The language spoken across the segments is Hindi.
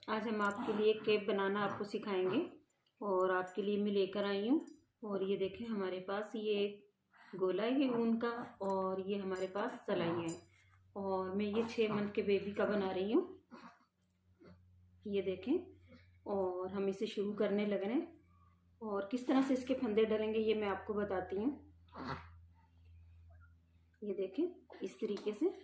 आज हम आपके लिए केक बनाना आपको सिखाएंगे और आपके लिए मैं लेकर आई हूँ। और ये देखें, हमारे पास ये गोला है ऊन का और ये हमारे पास सलाई है। और मैं ये 6 मंथ के बेबी का बना रही हूँ। ये देखें, और हम इसे शुरू करने लग रहे हैं। और किस तरह से इसके फंदे डलेंगे ये मैं आपको बताती हूँ। ये देखें, इस तरीके से,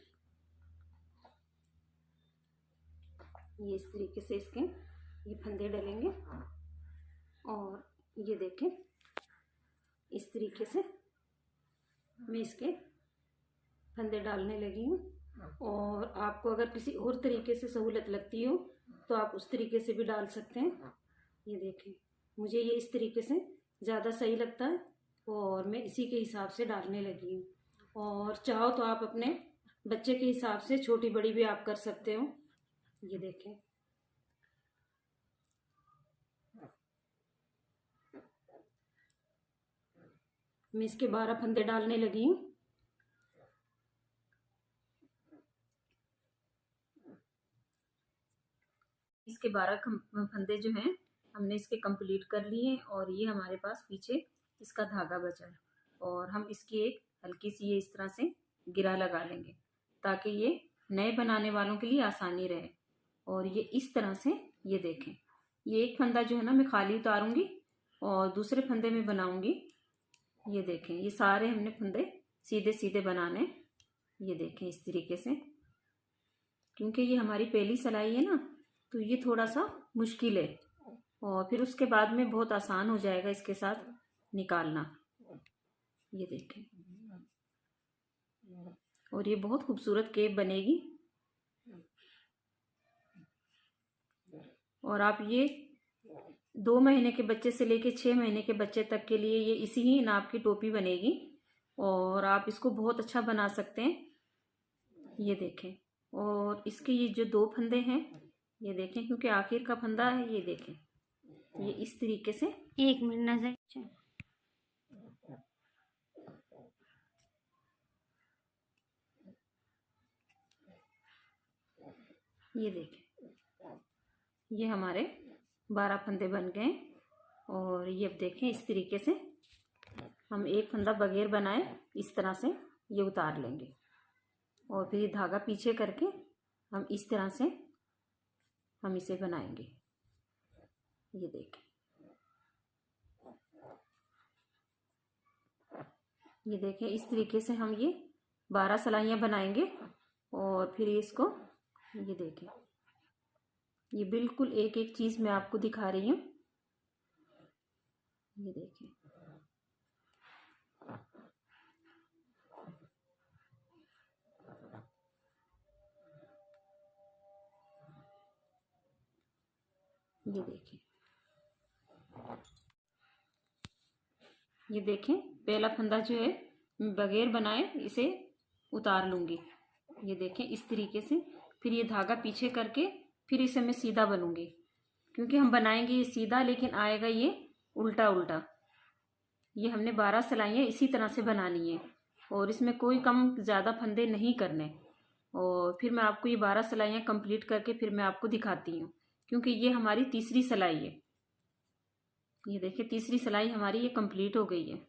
ये इस तरीके से इसके ये फंदे डलेंगे। और ये देखें, इस तरीके से मैं इसके फंदे डालने लगी हूँ। और आपको अगर किसी और तरीके से सहूलत लगती हो तो आप उस तरीके से भी डाल सकते हैं। ये देखें, मुझे ये इस तरीके से ज़्यादा सही लगता है और मैं इसी के हिसाब से डालने लगी हूँ। और चाहो तो आप अपने बच्चे के हिसाब से छोटी बड़ी भी आप कर सकते हो। ये देखें, मैं इसके 12 फंदे डालने लगी हूँ। इसके 12 फंदे जो हैं हमने इसके कंप्लीट कर लिए। और ये हमारे पास पीछे इसका धागा बचा है और हम इसकी एक हल्की सी ये इस तरह से गिरा लगा लेंगे ताकि ये नए बनाने वालों के लिए आसानी रहे। और ये इस तरह से, ये देखें, ये एक फंदा जो है ना मैं खाली उतारूंगी और दूसरे फंदे में बनाऊंगी। ये देखें, ये सारे हमने फंदे सीधे सीधे बनाने। ये देखें इस तरीके से, क्योंकि ये हमारी पहली सिलाई है ना तो ये थोड़ा सा मुश्किल है और फिर उसके बाद में बहुत आसान हो जाएगा इसके साथ निकालना। ये देखें, और ये बहुत खूबसूरत केप बनेगी। और आप ये 2 महीने के बच्चे से लेके 6 महीने के बच्चे तक के लिए ये इसी ही नाप की टोपी बनेगी और आप इसको बहुत अच्छा बना सकते हैं। ये देखें, और इसके ये जो 2 फंदे हैं, ये देखें, क्योंकि आखिर का फंदा है। ये देखें, ये इस तरीके से, 1 मिनट नजर, ये देखें, ये हमारे 12 फंदे बन गए। और ये अब देखें, इस तरीके से हम एक फंदा बगैर बनाए इस तरह से ये उतार लेंगे और फिर ये धागा पीछे करके हम इस तरह से हम इसे बनाएंगे। ये देखें, ये देखें, इस तरीके से हम ये 12 सिलाइयाँ बनाएंगे और फिर इसको, ये देखें, ये बिल्कुल एक एक चीज़ मैं आपको दिखा रही हूँ। ये देखें, ये देखें, ये देखें, पहला फंदा जो है मैं बगैर बनाए इसे उतार लूँगी। ये देखें, इस तरीके से, फिर ये धागा पीछे करके फिर इसे मैं सीधा बनूंगी, क्योंकि हम बनाएंगे ये सीधा लेकिन आएगा ये उल्टा उल्टा। ये हमने 12 सिलाइयाँ इसी तरह से बनानी है और इसमें कोई कम ज़्यादा फंदे नहीं करने। और फिर मैं आपको ये 12 सिलाइयाँ कंप्लीट करके फिर मैं आपको दिखाती हूँ, क्योंकि ये हमारी तीसरी सिलाई है। ये देखिए, तीसरी सिलाई हमारी ये कंप्लीट हो गई है।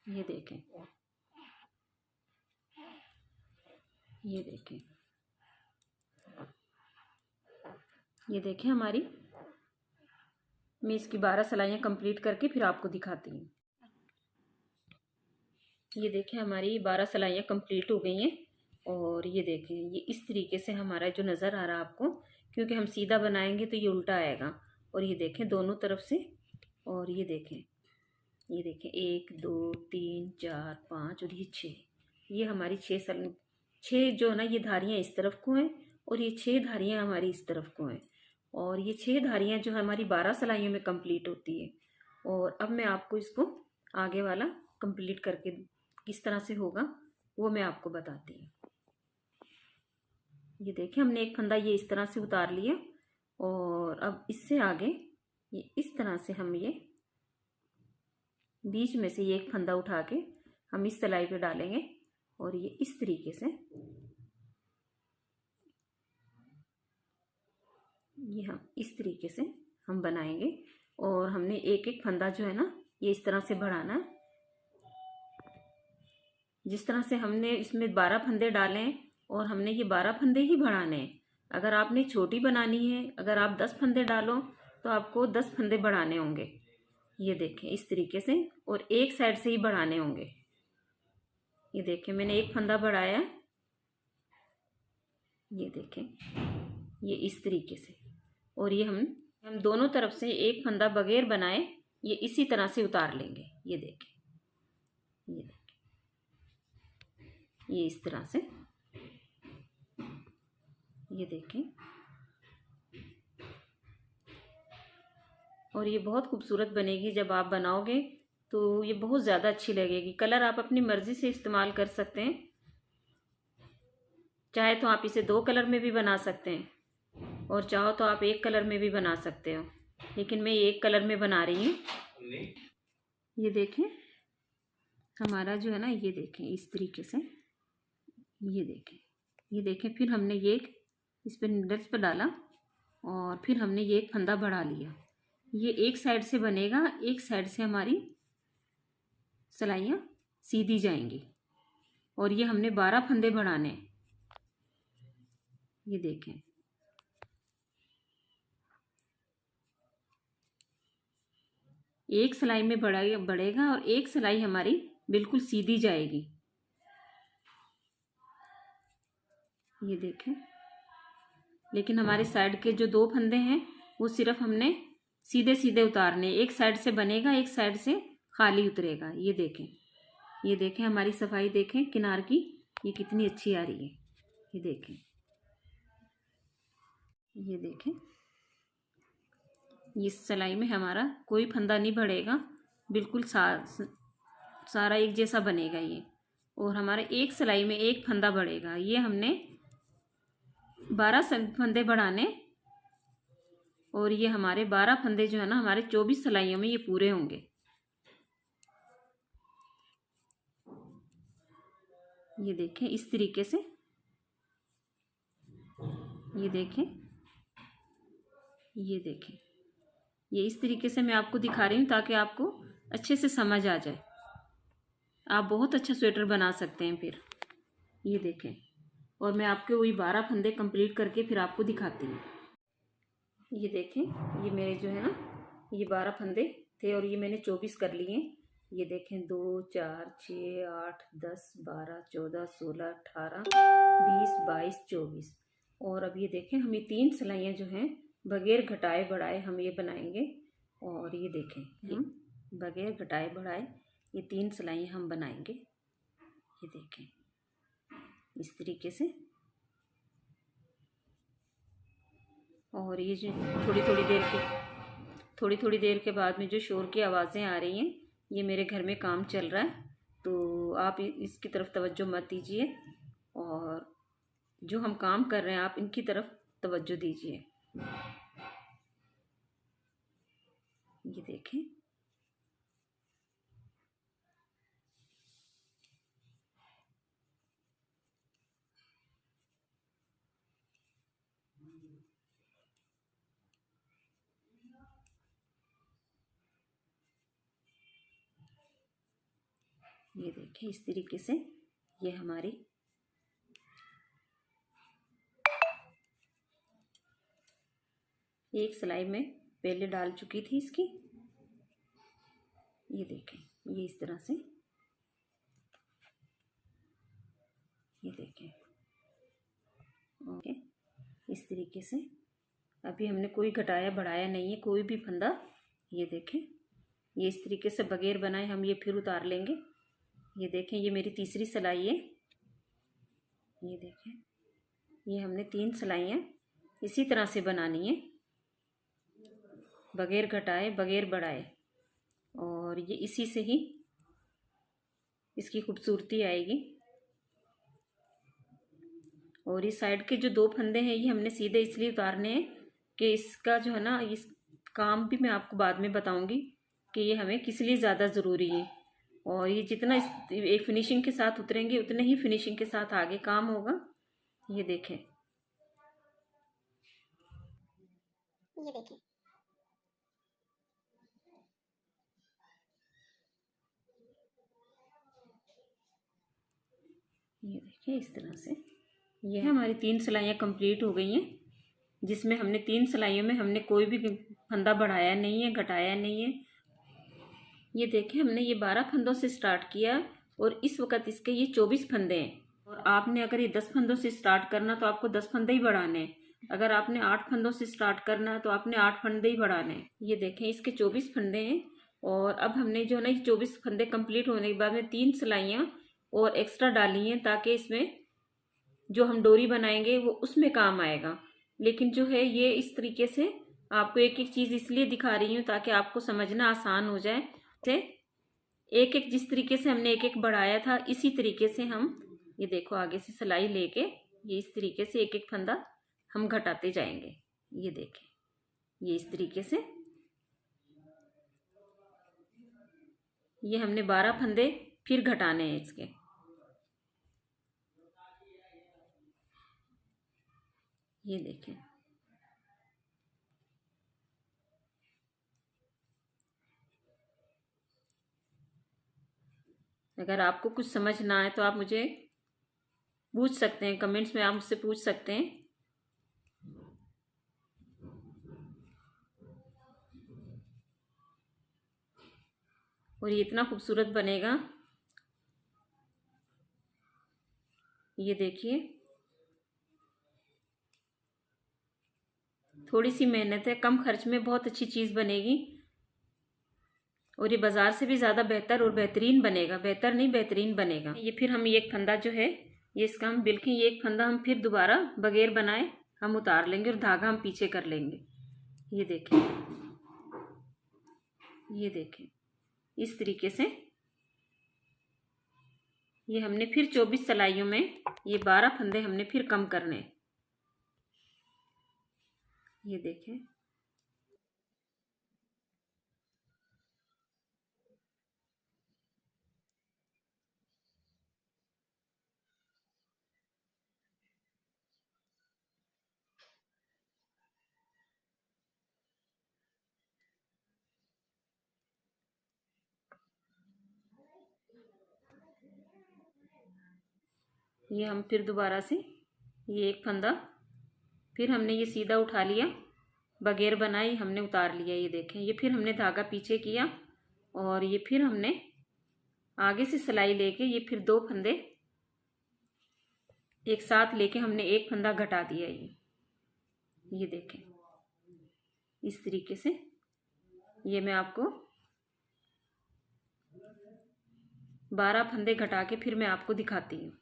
ये देखें, ये देखें, ये देखें हमारी, मैं इसकी 12 सिलाइयाँ कंप्लीट करके फिर आपको दिखाती हूँ। ये देखें, हमारी 12 सिलाइयाँ कंप्लीट हो गई हैं। और ये देखें, ये इस तरीके से हमारा जो नज़र आ रहा है आपको, क्योंकि हम सीधा बनाएंगे तो ये उल्टा आएगा। और ये देखें दोनों तरफ से, और ये देखें, ये देखें, 1 2 3 4 5 और ये 6, ये हमारी 6 जो है ना, ये धारियाँ इस तरफ को हैं और ये 6 धारियाँ हमारी इस तरफ को हैं। और ये 6 धारियाँ जो हमारी 12 सिलाइयों में कंप्लीट होती है। और अब मैं आपको इसको आगे वाला कंप्लीट करके किस तरह से होगा वो मैं आपको बताती हूँ। ये देखिए, हमने एक फंदा ये इस तरह से उतार लिया और अब इससे आगे ये इस तरह से हम ये बीच में से ये एक फंदा उठा के हम इस सिलाई पे डालेंगे और ये इस तरीके से, ये हम इस तरीके से हम बनाएंगे। और हमने एक एक फंदा जो है ना ये इस तरह से बढ़ाना है। जिस तरह से हमने इसमें 12 फंदे डाले हैं और हमने ये 12 फंदे ही बढ़ाने हैं। अगर आपने छोटी बनानी है, अगर आप 10 फंदे डालो तो आपको 10 फंदे बढ़ाने होंगे। ये देखें इस तरीके से, और एक साइड से ही बढ़ाने होंगे। ये देखें मैंने एक फंदा बढ़ाया, ये देखें ये इस तरीके से। और ये हम दोनों तरफ से एक फंदा बगैर बनाए ये इसी तरह से उतार लेंगे। ये देखें, ये देखें, ये इस तरह से, ये देखें। और ये बहुत खूबसूरत बनेगी जब आप बनाओगे तो ये बहुत ज़्यादा अच्छी लगेगी। कलर आप अपनी मर्ज़ी से इस्तेमाल कर सकते हैं, चाहे तो आप इसे 2 कलर में भी बना सकते हैं और चाहो तो आप 1 कलर में भी बना सकते हो, लेकिन मैं 1 कलर में बना रही हूँ। ये देखें हमारा जो है ना, ये देखें इस तरीके से, ये देखें, ये देखें। फिर हमने ये इस पर नीडल्स पर डाला और फिर हमने ये एक फंदा बढ़ा लिया। ये एक साइड से बनेगा, एक साइड से हमारी सिलाइयाँ सीधी जाएंगी। और ये हमने 12 फंदे बढ़ाने हैं। ये देखें, एक सिलाई में बढ़ेगा और एक सिलाई हमारी बिल्कुल सीधी जाएगी। ये देखें, लेकिन हमारे साइड के जो 2 फंदे हैं वो सिर्फ हमने सीधे सीधे उतारने। एक साइड से बनेगा, एक साइड से खाली उतरेगा। ये देखें, ये देखें हमारी सफाई देखें किनार की, ये कितनी अच्छी आ रही है। ये देखें, ये देखें, इस सिलाई में हमारा कोई फंदा नहीं बढ़ेगा, बिल्कुल सारा एक जैसा बनेगा ये। और हमारे एक सिलाई में एक फंदा बढ़ेगा। ये हमने 12 फंदे बढ़ाने और ये हमारे 12 फंदे जो है ना हमारे 24 सिलाइयों में ये पूरे होंगे। ये देखें इस तरीके से, ये देखें, ये देखें, ये इस तरीके से मैं आपको दिखा रही हूँ ताकि आपको अच्छे से समझ आ जाए। आप बहुत अच्छा स्वेटर बना सकते हैं फिर। ये देखें, और मैं आपके वही 12 फंदे कंप्लीट करके फिर आपको दिखाती हूँ। ये देखें, ये मेरे जो है ना ये 12 फंदे थे और ये मैंने 24 कर लिए। ये देखें 2 4 6 8 10 12 14 16 18 20 22 24। और अब ये देखें हम ये 3 सिलाइयाँ जो हैं बगैर घटाए बढ़ाए हम ये बनाएंगे। और ये देखें हम बगैर घटाए बढ़ाए ये 3 सिलाइयाँ हम बनाएंगे। ये देखें इस तरीके से। और ये जो थोड़ी थोड़ी देर के बाद में जो शोर की आवाज़ें आ रही हैं, ये मेरे घर में काम चल रहा है, तो आप इसकी तरफ तवज्जो मत दीजिए और जो हम काम कर रहे हैं आप इनकी तरफ तवज्जो दीजिए। ये देखें, ये देखें इस तरीके से ये हमारी एक सिलाई में पहले डाल चुकी थी इसकी। ये देखें ये इस तरह से, ये देखें ओके इस तरीके से। अभी हमने कोई घटाया बढ़ाया नहीं है कोई भी फंदा। ये देखें ये इस तरीके से बगैर बनाए हम ये फिर उतार लेंगे। ये देखें ये मेरी तीसरी सिलाई है। ये देखें ये हमने 3 सिलाइयाँ इसी तरह से बनानी है बगैर घटाए बगैर बढ़ाए, और ये इसी से ही इसकी खूबसूरती आएगी। और इस साइड के जो 2 फंदे हैं ये हमने सीधे इसलिए उतारने हैं कि इसका जो है ना इस काम भी मैं आपको बाद में बताऊंगी कि ये हमें किस लिए ज़्यादा ज़रूरी है। और ये जितना एक फिनिशिंग के साथ उतरेंगे उतने ही फिनिशिंग के साथ आगे काम होगा। ये देखें ये देखें। ये देखिए इस तरह से ये हमारी 3 सिलाइयाँ कंप्लीट हो गई हैं, जिसमें हमने 3 सिलाइयों में हमने कोई भी फंदा बढ़ाया नहीं है, घटाया नहीं है। ये देखिए हमने ये 12 फंदों से स्टार्ट किया और इस वक्त इसके ये 24 फंदे हैं। और आपने अगर ये 10 फंदों से स्टार्ट करना तो आपको 10 फंदे ही बढ़ाने हैं। अगर आपने 8 फंदों से स्टार्ट करना है तो आपने 8 फंदे ही बढ़ाने हैं। ये देखें इसके 24 फंदे हैं। और अब हमने जो ना 24 फंदे कंप्लीट होने के बाद में 3 सिलाइयाँ और एक्स्ट्रा डाली हैं, ताकि इसमें जो हम डोरी बनाएंगे वो उसमें काम आएगा। लेकिन जो है ये इस तरीके से आपको एक एक चीज़ इसलिए दिखा रही हूँ ताकि आपको समझना आसान हो जाए। एक एक जिस तरीके से हमने एक एक बढ़ाया था, इसी तरीके से हम ये देखो आगे से सिलाई लेके ये इस तरीके से एक एक फंदा हम घटाते जाएंगे। ये देखें ये इस तरीके से ये हमने 12 फंदे फिर घटाने हैं इसके। ये देखें अगर आपको कुछ समझ ना आए तो आप मुझे पूछ सकते हैं, कमेंट्स में आप मुझसे पूछ सकते हैं। और ये इतना खूबसूरत बनेगा। ये देखिए थोड़ी सी मेहनत है, कम खर्च में बहुत अच्छी चीज़ बनेगी और ये बाज़ार से भी ज़्यादा बेहतर और बेहतरीन बनेगा। बेहतर नहीं बेहतरीन बनेगा। ये फिर हम एक फंदा जो है ये इसका हम बिल्कुल ये एक फंदा हम फिर दोबारा बगैर बनाए हम उतार लेंगे और धागा हम पीछे कर लेंगे। ये देखें ये देखें इस तरीके से ये हमने फिर 24 सिलाइयों में ये 12 फंदे हमने फिर कम करने। ये देखें ये हम फिर दोबारा से ये एक फंदा फिर हमने ये सीधा उठा लिया, बगैर बनाई हमने उतार लिया। ये देखें ये फिर हमने धागा पीछे किया और ये फिर हमने आगे से सिलाई लेके ये फिर 2 फंदे एक साथ लेके हमने एक फंदा घटा दिया। ये देखें इस तरीके से ये मैं आपको 12 फंदे घटा के फिर मैं आपको दिखाती हूँ।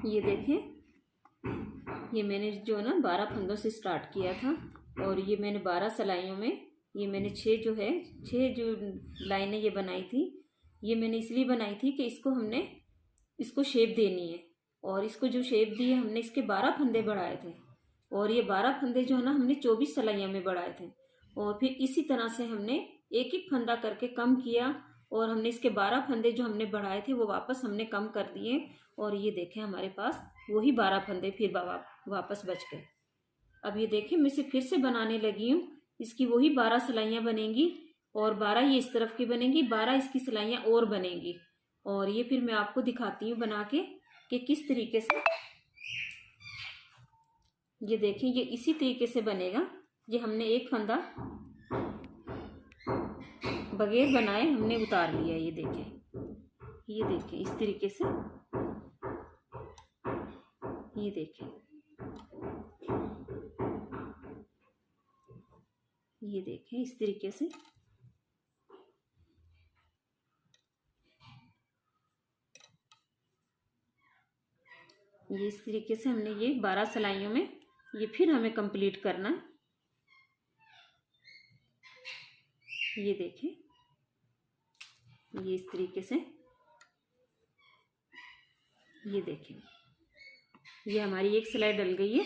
ये देखें ये मैंने जो ना 12 फंदों से स्टार्ट किया था और ये मैंने 12 सिलाइयों में ये मैंने 6 जो है 6 जो लाइनें ये बनाई थी, ये मैंने इसलिए बनाई थी कि इसको शेप देनी है। और इसको जो शेप दी है हमने इसके 12 फंदे बढ़ाए थे और ये 12 फंदे जो है ना हमने 24 सिलाइयों में बढ़ाए थे। और फिर इसी तरह से हमने एक एक फंदा करके कम किया और हमने इसके 12 फंदे जो हमने बढ़ाए थे वो वापस हमने कम कर दिए। और ये देखें हमारे पास वही 12 फंदे फिर वापस बच गए। अब ये देखें मैं इसे फिर से बनाने लगी हूँ। इसकी वही 12 सिलाइयाँ बनेंगी और 12 ये इस तरफ की बनेंगी, 12 इसकी सिलाइयाँ और बनेंगी। और ये फिर मैं आपको दिखाती हूँ बना के कि किस तरीके से। ये देखें ये इसी तरीके से बनेगा। ये हमने एक फंदा बगैर बनाए हमने उतार लिया। ये देखें इस तरीके से। ये देखें ये देखें इस तरीके से ये इस तरीके से हमने ये 12 सिलाइयों में ये फिर हमें कंप्लीट करना। ये देखें ये इस तरीके से। ये देखें ये हमारी एक सिलाई डल गई है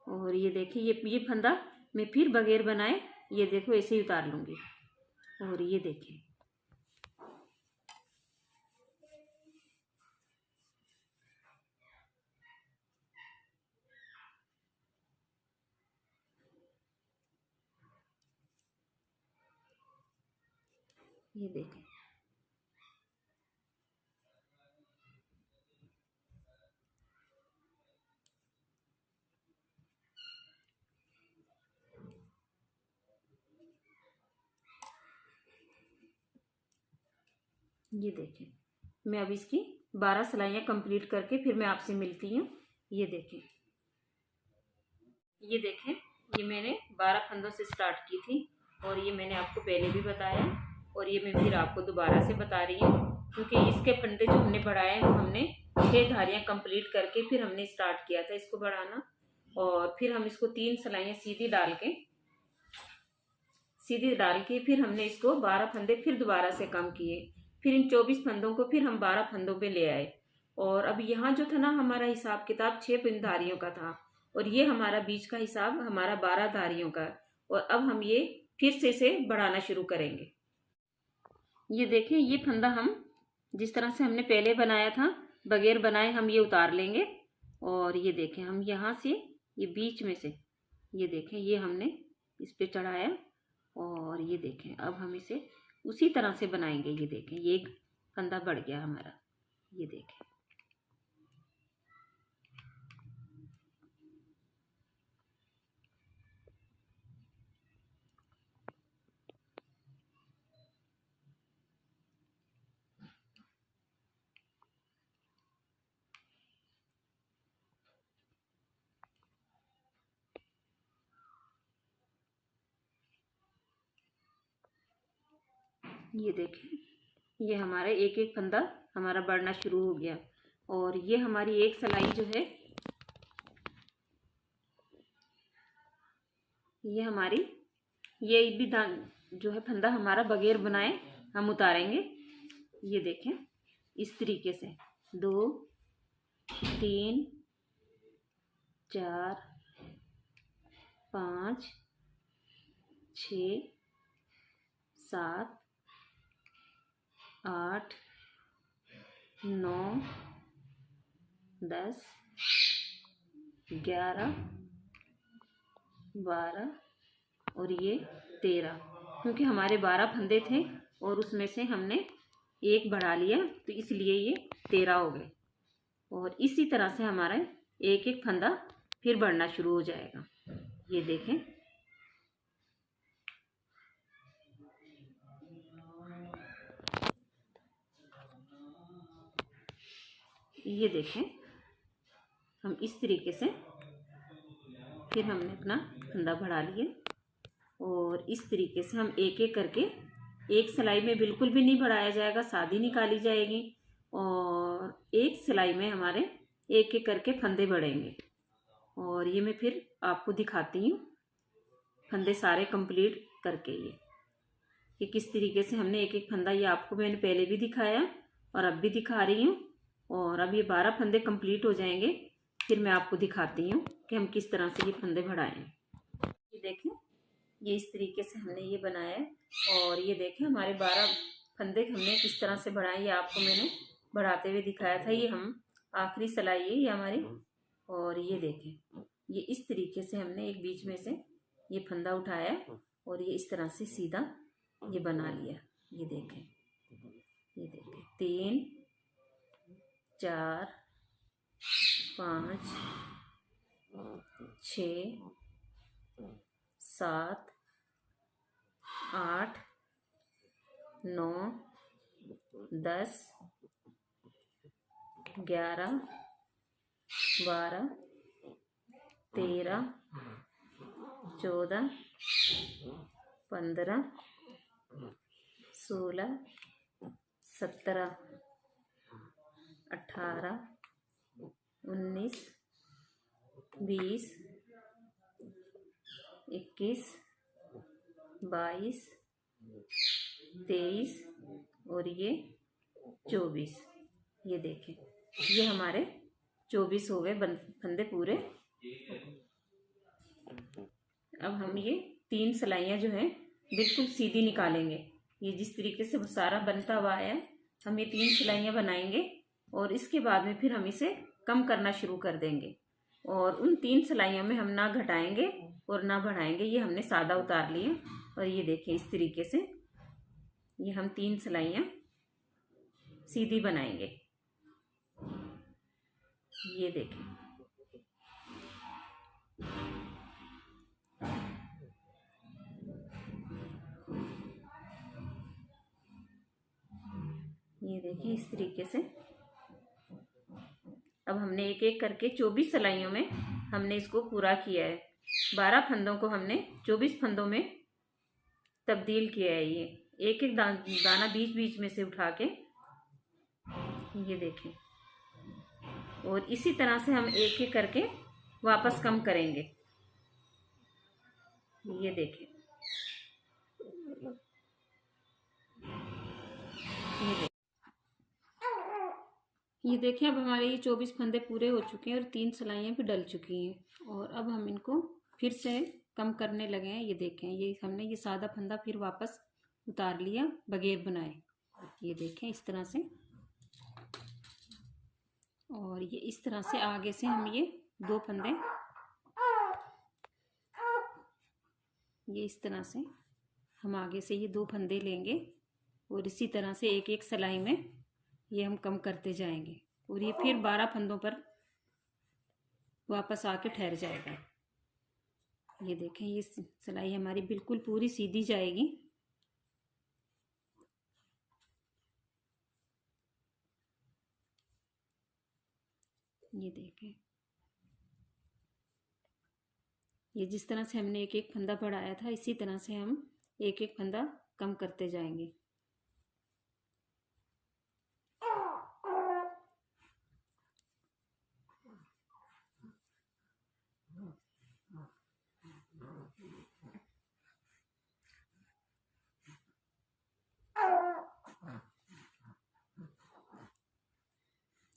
और ये देखिए ये फंदा मैं फिर बगैर बनाए ये देखो ऐसे ही उतार लूँगी। और ये देखें ये देखें, ये देखें। मैं अब इसकी 12 सिलाइयाँ कंप्लीट करके फिर मैं आपसे मिलती हूँ। ये देखें, ये देखें, ये मैंने 12 फंदों से स्टार्ट की थी और ये मैंने आपको पहले भी बताया और ये मैं फिर आपको दोबारा से बता रही हूँ, क्योंकि इसके फंदे जो हमने बढ़ाए हैं वो हमने 6 धारियाँ कंप्लीट करके फिर हमने स्टार्ट किया था इसको बढ़ाना। और फिर हम इसको 3 सिलाइयाँ सीधी डाल के फिर हमने इसको 12 फंदे फिर दोबारा से कम किए। फिर इन 24 फंदों को फिर हम 12 फंदों पे ले आए। और अब यहाँ जो था ना हमारा हिसाब किताब 6 धारियों का था और ये हमारा बीच का हिसाब हमारा 12 धारियों का। और अब हम ये फिर से इसे बढ़ाना शुरू करेंगे। ये देखें, ये फंदा हम जिस तरह से हमने पहले बनाया था बगैर बनाए हम ये उतार लेंगे। और ये देखें, हम यहाँ से ये बीच में से ये देखें, ये हमने इस पे चढ़ाया और ये देखें अब हम इसे उसी तरह से बनाएंगे। ये देखें, ये एक फंदा बढ़ गया हमारा। ये देखें, ये देखें, ये हमारा एक एक फंदा हमारा बढ़ना शुरू हो गया। और ये हमारी एक सिलाई जो है ये हमारी ये भी जो है फंदा हमारा बगैर बनाए हम उतारेंगे। ये देखें, इस तरीके से 2 3 4 5 6 7 8 9 10 11 12 और ये 13, क्योंकि हमारे 12 फंदे थे और उसमें से हमने एक बढ़ा लिया तो इसलिए ये 13 हो गए। और इसी तरह से हमारा एक एक फंदा फिर बढ़ना शुरू हो जाएगा। ये देखें, ये देखें, हम इस तरीके से फिर हमने अपना फंदा बढ़ा लिया। और इस तरीके से हम एक एक करके, एक सिलाई में बिल्कुल भी नहीं बढ़ाया जाएगा, सादी निकाली जाएगी और एक सिलाई में हमारे एक एक करके फंदे बढ़ेंगे। और ये मैं फिर आपको दिखाती हूँ फंदे सारे कंप्लीट करके ये किस तरीके से हमने एक एक फंदा, ये आपको मैंने पहले भी दिखाया और अब भी दिखा रही हूँ। और अब ये 12 फंदे कंप्लीट हो जाएंगे फिर मैं आपको दिखाती हूँ कि हम किस तरह से ये फंदे बढ़ाएं। ये देखें, ये इस तरीके से हमने ये बनाया है। और ये देखें, हमारे 12 फंदे हमने किस तरह से बढ़ाए, ये आपको मैंने बढ़ाते हुए दिखाया था। ये हम आखिरी सिलाई है ये हमारी। और ये देखें, ये इस तरीके से हमने एक बीच में से ये फंदा उठाया और ये इस तरह से सीधा ये बना लिया। ये देखें, 3 4 5 6 7 8 9 10 11 12 13 14 15 16 17 18 19 20 21 22 23 और ये 24। ये देखें, ये हमारे 24 हो गए फंदे पूरे। अब हम ये 3 सिलाइयाँ जो हैं बिल्कुल सीधी निकालेंगे। ये जिस तरीके से सारा बनता हुआ है हम ये 3 सिलाइयाँ बनाएंगे और इसके बाद में फिर हम इसे कम करना शुरू कर देंगे। और उन 3 सिलाइयों में हम ना घटाएंगे और ना बढ़ाएंगे, ये हमने सादा उतार लिया। और ये देखिए इस तरीके से ये हम 3 सिलाइयाँ सीधी बनाएंगे। ये देखें, ये देखिए इस तरीके से। अब हमने एक एक करके 24 सिलाइयों में हमने इसको पूरा किया है। 12 फंदों को हमने 24 फंदों में तब्दील किया है। ये एक एक दाना बीच बीच में से उठा के, ये देखें। और इसी तरह से हम एक एक करके वापस कम करेंगे। ये देखें, ये देखें। अब हमारे ये 24 फंदे पूरे हो चुके हैं और 3 सिलाइयाँ भी डल चुकी हैं। और अब हम इनको फिर से कम करने लगे हैं। ये देखें, ये हमने ये सादा फंदा फिर वापस उतार लिया बगैर बनाए। ये देखें इस तरह से। और ये इस तरह से आगे से हम ये 2 फंदे, ये इस तरह से हम आगे से ये 2 फंदे लेंगे और इसी तरह से एक एक सिलाई में ये हम कम करते जाएंगे और ये फिर 12 फंदों पर वापस आके ठहर जाएगा। ये देखें, ये सिलाई हमारी बिल्कुल पूरी सीधी जाएगी। ये देखें, ये जिस तरह से हमने एक एक फंदा बढ़ाया था, इसी तरह से हम एक एक फंदा कम करते जाएंगे।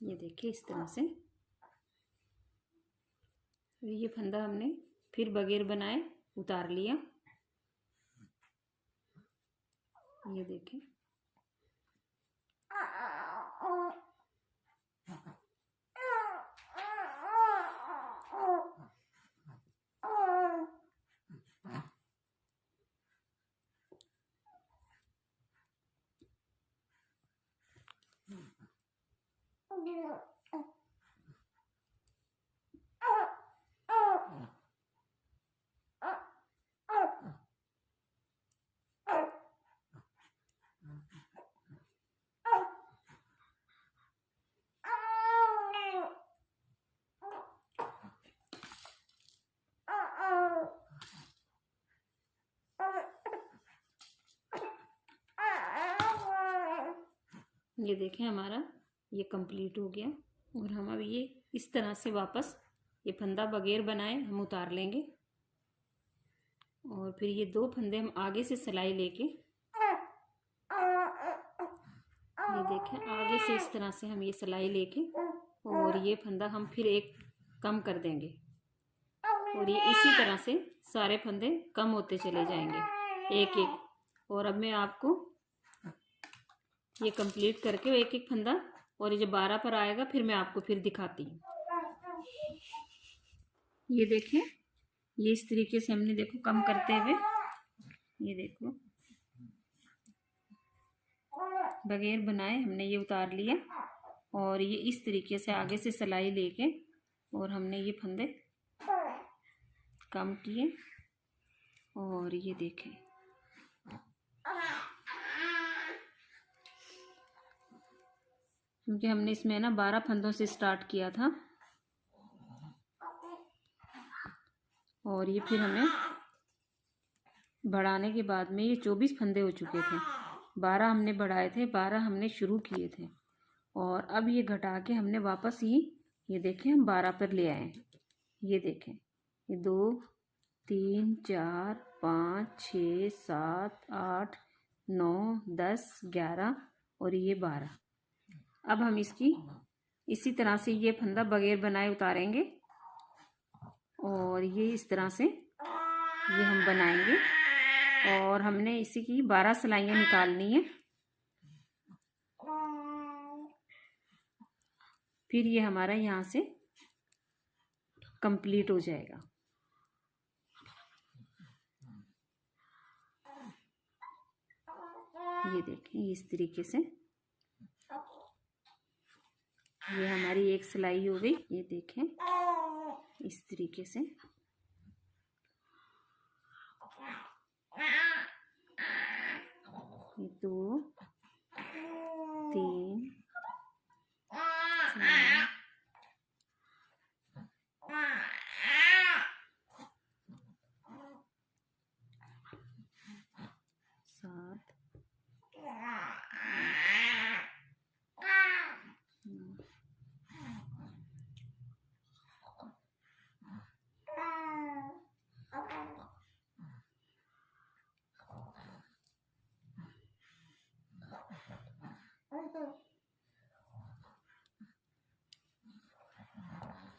ये देखिए इस तरह से। ये फंदा हमने फिर बगैर बनाए उतार लिया। ये देखें, ये देखें हमारा ये कंप्लीट हो गया। और हम अब ये इस तरह से वापस ये फंदा बगैर बनाए हम उतार लेंगे और फिर ये 2 फंदे हम आगे से सिलाई लेके, ये देखें आगे से इस तरह से हम ये सिलाई लेके और ये फंदा हम फिर एक कम कर देंगे और ये इसी तरह से सारे फंदे कम होते चले जाएंगे एक एक। और अब मैं आपको ये कंप्लीट करके एक एक फंदा और ये जब 12 पर आएगा फिर मैं आपको फिर दिखाती हूँ। ये देखें, ये इस तरीके से हमने देखो कम करते हुए, ये देखो बगैर बनाए हमने ये उतार लिया और ये इस तरीके से आगे से सिलाई लेके और हमने ये फंदे कम किए। और ये देखें, क्योंकि हमने इसमें ना 12 फंदों से स्टार्ट किया था और ये फिर हमें बढ़ाने के बाद में ये 24 फंदे हो चुके थे। 12 हमने बढ़ाए थे, 12 हमने शुरू किए थे और अब ये घटा के हमने वापस ये देखें हम 12 पर ले आए। ये देखें, ये 2 3 4 5 6 7 8 9 10 11 और ये 12। अब हम इसकी इसी तरह से ये फंदा बगैर बनाए उतारेंगे और ये इस तरह से ये हम बनाएंगे और हमने इसी की 12 सिलाइयाँ निकालनी है। फिर ये हमारा यहाँ से कंप्लीट हो जाएगा। ये देखें इस तरीके से ये हमारी एक सिलाई हो गई। ये देखें इस तरीके से ये 2 3 4 7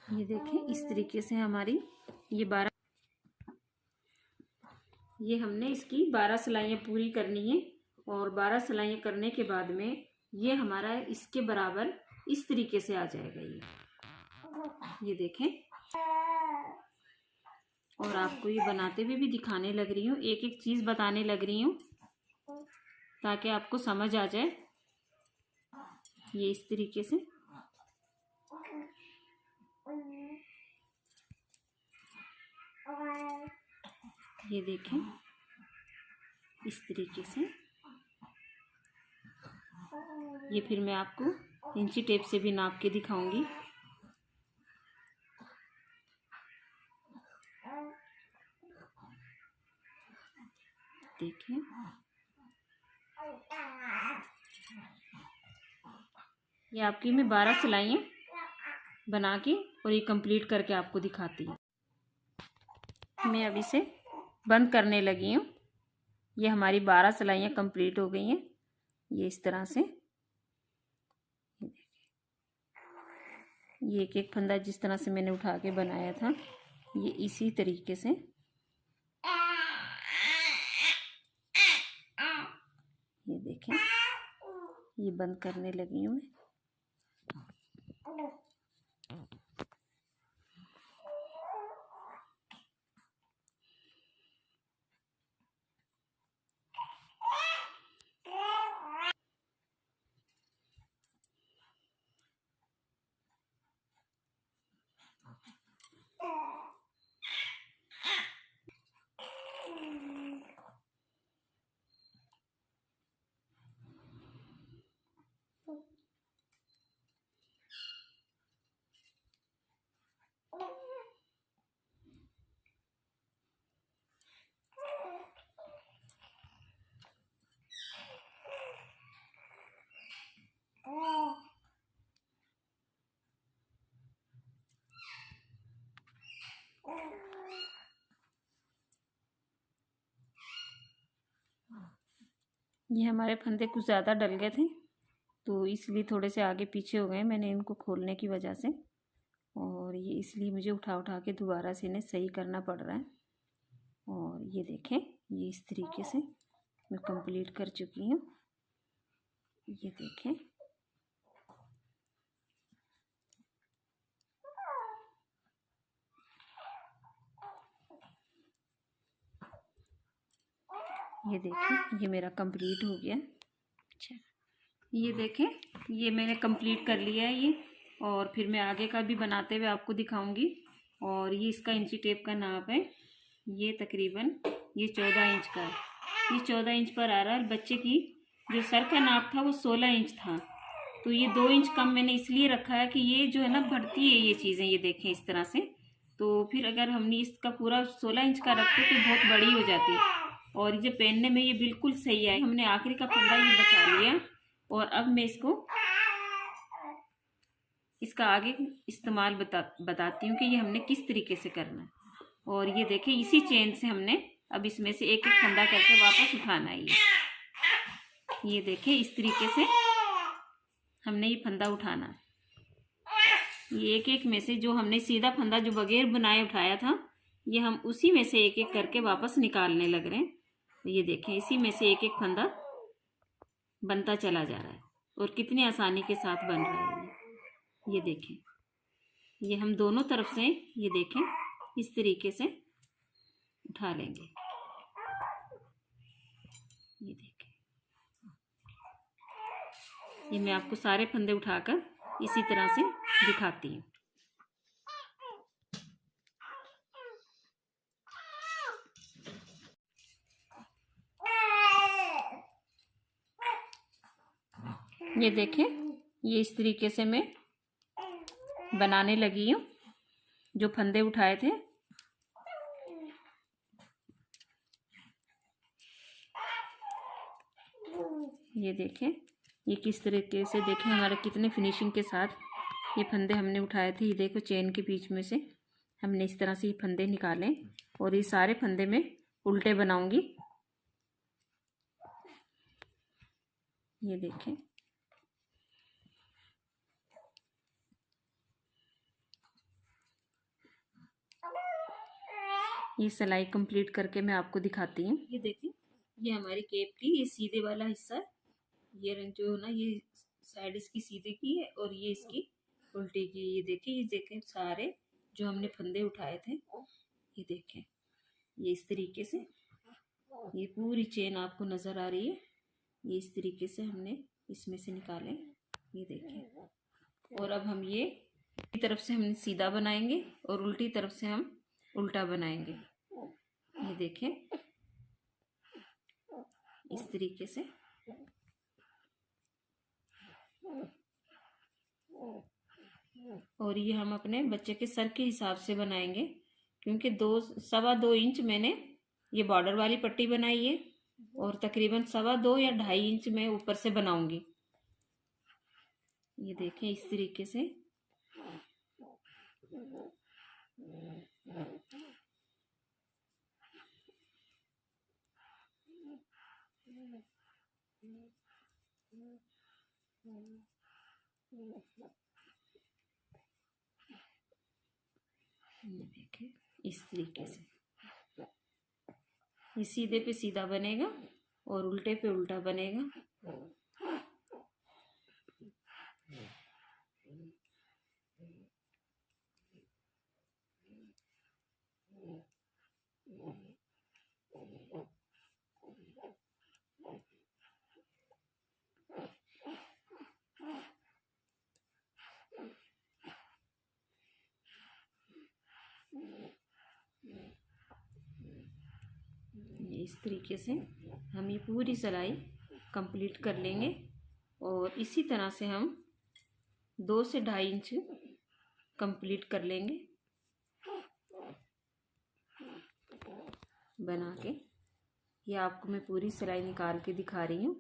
ये देखें इस तरीके से हमारी ये हमने इसकी 12 सिलाइयाँ पूरी करनी है। और 12 सिलाइयाँ करने के बाद में ये हमारा इसके बराबर इस तरीके से आ जाएगा। ये देखें और आपको ये बनाते हुए भी दिखाने लग रही हूँ, एक एक चीज़ बताने लग रही हूँ ताकि आपको समझ आ जाए। ये इस तरीके से ये देखें इस तरीके से ये फिर मैं आपको इंची टेप से भी नाप के दिखाऊंगी। देखें ये आपकी मैं 12 सिलाइयाँ बना के और ये कंप्लीट करके आपको दिखाती हूँ। मैं अब इसे बंद करने लगी हूँ। ये हमारी 12 सिलाइयाँ कंप्लीट हो गई हैं। ये इस तरह से ये एक एक फंदा जिस तरह से मैंने उठा के बनाया था ये इसी तरीके से ये देखें ये बंद करने लगी हूँ मैं। ये हमारे फंदे कुछ ज़्यादा डल गए थे तो इसलिए थोड़े से आगे पीछे हो गए मैंने इनको खोलने की वजह से। और ये इसलिए मुझे उठा उठा के दोबारा से इन्हें सही करना पड़ रहा है। और ये देखें ये इस तरीके से मैं कंप्लीट कर चुकी हूँ। ये देखें ये देखें ये मेरा कंप्लीट हो गया। अच्छा ये देखें ये मैंने कंप्लीट कर लिया है ये। और फिर मैं आगे का भी बनाते हुए आपको दिखाऊंगी। और ये इसका इंची टेप का नाप है ये तकरीबन ये 14 इंच का है। ये 14 इंच पर आ रहा है। बच्चे की जो सर का नाप था वो 16 इंच था तो ये 2 इंच कम मैंने इसलिए रखा है कि ये जो है ना बढ़ती है ये चीज़ें। ये देखें इस तरह से तो फिर अगर हमने इसका पूरा 16 इंच का रखते तो बहुत बड़ी हो जाती। और ये पहनने में ये बिल्कुल सही है। हमने आखिरी का फंदा ये बचा लिया और अब मैं इसका आगे इस्तेमाल बताती हूँ कि ये हमने किस तरीके से करना है। और ये देखें इसी चेन से हमने अब इसमें से एक एक फंदा करके वापस उठाना है। ये देखें इस तरीके से हमने ये फंदा उठाना है। ये एक एक में से जो हमने सीधा फंदा जो बगैर बुनाए उठाया था ये हम उसी में से एक एक करके वापस निकालने लग रहे हैं। तो ये देखें इसी में से एक एक फंदा बनता चला जा रहा है और कितनी आसानी के साथ बन रहा है ये देखें। ये हम दोनों तरफ से ये देखें इस तरीके से उठा लेंगे। ये देखें ये मैं आपको सारे फंदे उठाकर इसी तरह से दिखाती हूँ। ये देखें, ये इस तरीके से मैं बनाने लगी हूँ जो फंदे उठाए थे। ये देखें, ये किस तरीके से, देखें हमारे कितने फिनिशिंग के साथ ये फंदे हमने उठाए थे। ये देखो चेन के बीच में से हमने इस तरह से ये फंदे निकाले और ये सारे फंदे में उल्टे बनाऊंगी। ये देखें, ये सिलाई कंप्लीट करके मैं आपको दिखाती हूँ। ये देखें, ये हमारी केप की ये सीधे वाला हिस्सा, ये रंग जो है ना, ये साइड इसकी सीधे की है और ये इसकी उल्टी की। ये देखें सारे जो हमने फंदे उठाए थे, ये देखें, ये इस तरीके से ये पूरी चेन आपको नज़र आ रही है। ये इस तरीके से हमने इसमें से निकाले। ये देखें, और अब हम ये एक तरफ से हम सीधा बनाएंगे और उल्टी तरफ से हम उल्टा बनाएंगे। ये देखें, इस तरीके से। और ये हम अपने बच्चे के सर के हिसाब से बनाएंगे, क्योंकि 2.25 इंच मैंने ये बॉर्डर वाली पट्टी बनाई है और तकरीबन 2.25 या 2.5 इंच मैं ऊपर से बनाऊंगी। ये देखें, इस तरीके से। ये देखें, इस तरीके से ये सीधे पे सीधा बनेगा और उल्टे पे उल्टा बनेगा। इस तरीके से हम ये पूरी सिलाई कंप्लीट कर लेंगे और इसी तरह से हम 2 से 2.5 इंच कंप्लीट कर लेंगे बना के। ये आपको मैं पूरी सिलाई निकाल के दिखा रही हूँ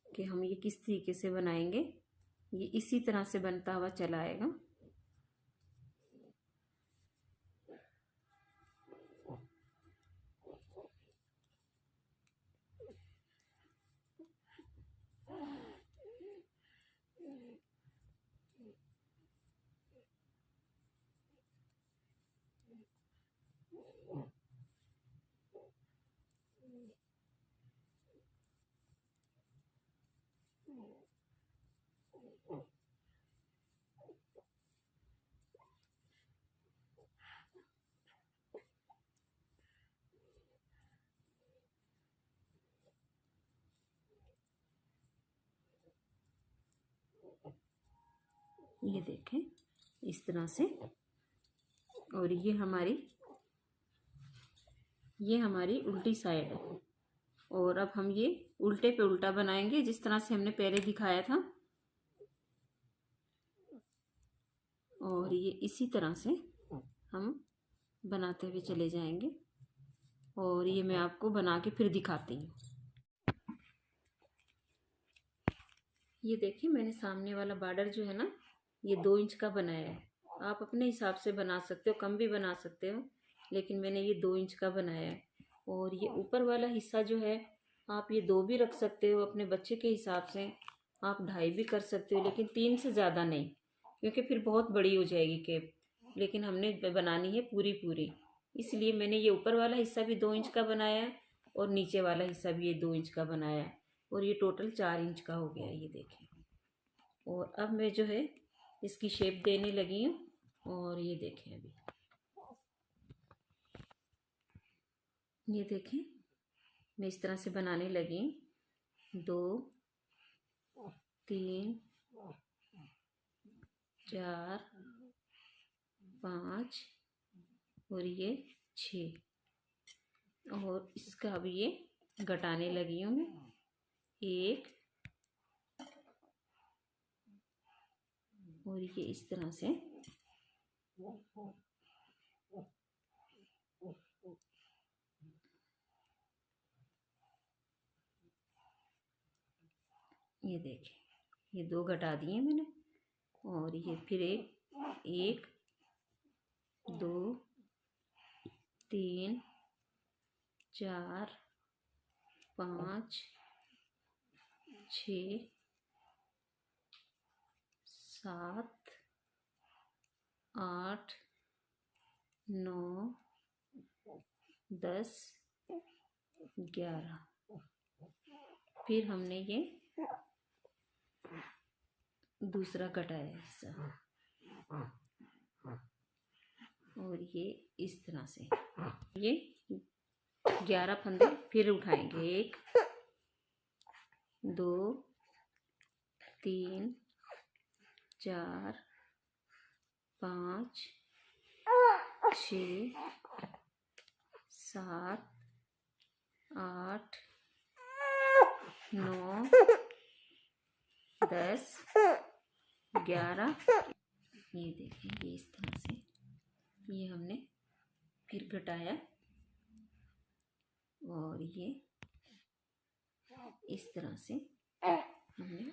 कि हम ये किस तरीके से बनाएंगे। ये इसी तरह से बनता हुआ चला आएगा। ये देखें, इस तरह से। और ये हमारी उल्टी साइड है। और अब हम ये उल्टे पे उल्टा बनाएंगे जिस तरह से हमने पहले दिखाया था। और ये इसी तरह से हम बनाते हुए चले जाएंगे और ये मैं आपको बना के फिर दिखाती हूँ। ये देखिए, मैंने सामने वाला बॉर्डर जो है ना, ये 2 इंच का बनाया है। आप अपने हिसाब से बना सकते हो, कम भी बना सकते हो, लेकिन मैंने ये 2 इंच का बनाया है। और ये ऊपर वाला हिस्सा जो है, आप ये 2 भी रख सकते हो अपने बच्चे के हिसाब से। आप 2.5 भी कर सकते हो, लेकिन 3 से ज़्यादा नहीं, क्योंकि फिर बहुत बड़ी हो जाएगी केप। लेकिन हमने बनानी है पूरी पूरी, इसलिए मैंने ये ऊपर वाला हिस्सा भी 2 इंच का बनाया है और नीचे वाला हिस्सा भी ये 2 इंच का बनाया है। और ये टोटल 4 इंच का हो गया, ये देखें। और अब मैं जो है इसकी शेप देने लगी हूँ। और ये देखें, अभी ये देखें, मैं इस तरह से बनाने लगी हूँ। 2 3 4 5 और ये 6 और इसका अब ये घटाने लगी हूँ मैं 1 और ये इस तरह से ये देखिए, ये 2 घटा दिए मैंने और ये फिर 1 2 3 4 5 6 7 8 9 10 11 फिर हमने ये दूसरा घटाया हिस्सा और ये इस तरह से ये 11 फंदे फिर उठाएंगे 1 2 3 4 5 6 7 8 9 10 11 ये देखिए, ये इस तरह से ये हमने फिर घटाया और ये इस तरह से हमने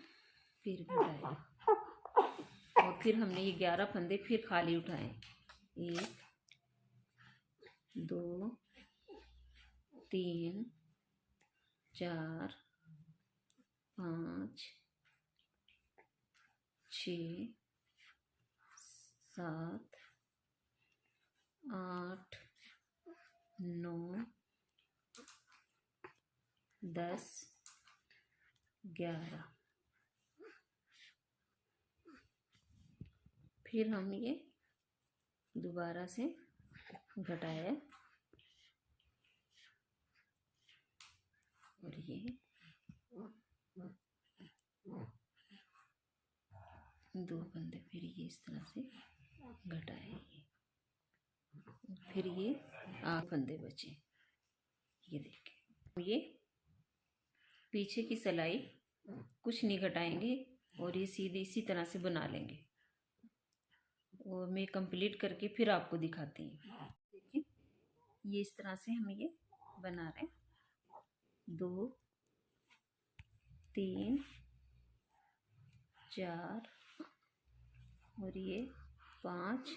फिर घटाया और फिर हमने ये 11 फंदे फिर खाली उठाए 1 2 3 4 5 6 7 8 9 10 11 फिर हम ये दोबारा से घटाया और ये 2 फंदे फिर ये इस तरह से घटाए फिर ये 8 फंदे बचे। ये देखिए, ये पीछे की सिलाई कुछ नहीं घटाएंगे और ये सीधे इसी तरह से बना लेंगे और मैं कंप्लीट करके फिर आपको दिखाती हूँ। देखिए, ये इस तरह से हम ये बना रहे हैं 2 3 4 और ये 5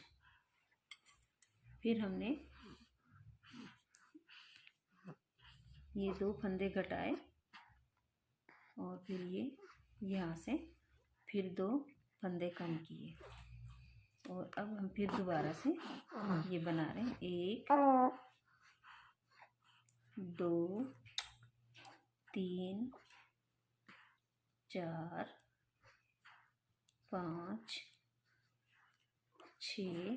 फिर हमने ये 2 फंदे घटाए और फिर ये यहाँ से फिर 2 फंदे कम किए और अब हम फिर दोबारा से ये बना रहे हैं 1 2 3 4 5 6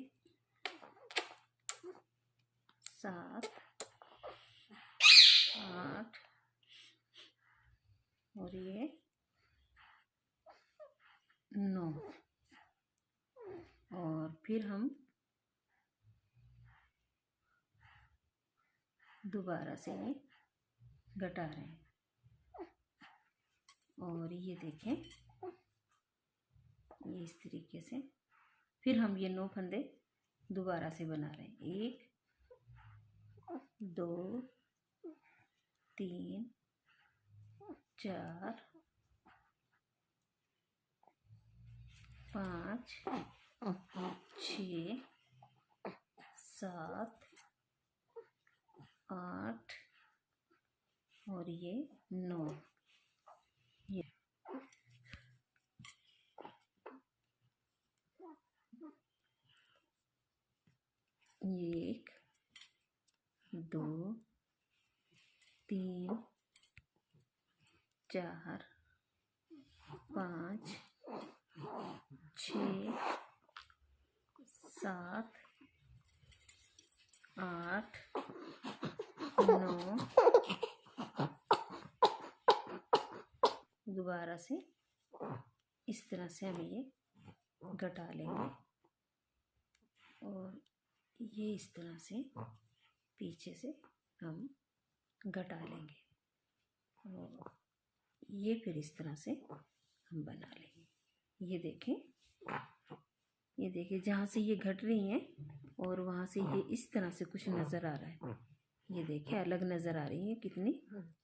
7 8 और ये 9 और फिर हम दोबारा से ये घटा रहे हैं और ये देखें, ये इस तरीके से फिर हम ये 9 फंदे दोबारा से बना रहे हैं 1 2 3 4 5 6 7 8 और ये 9 ये 1 2 3 4 5 6 7 8 9 दोबारा से इस तरह से हम ये घटा लेंगे और ये इस तरह से पीछे से हम घटा लेंगे और ये फिर इस तरह से हम बना लेंगे। ये देखिए जहाँ से ये घट रही हैं और वहाँ से ये इस तरह से कुछ नज़र आ रहा है। ये देखिए अलग नज़र आ रही है कितनी,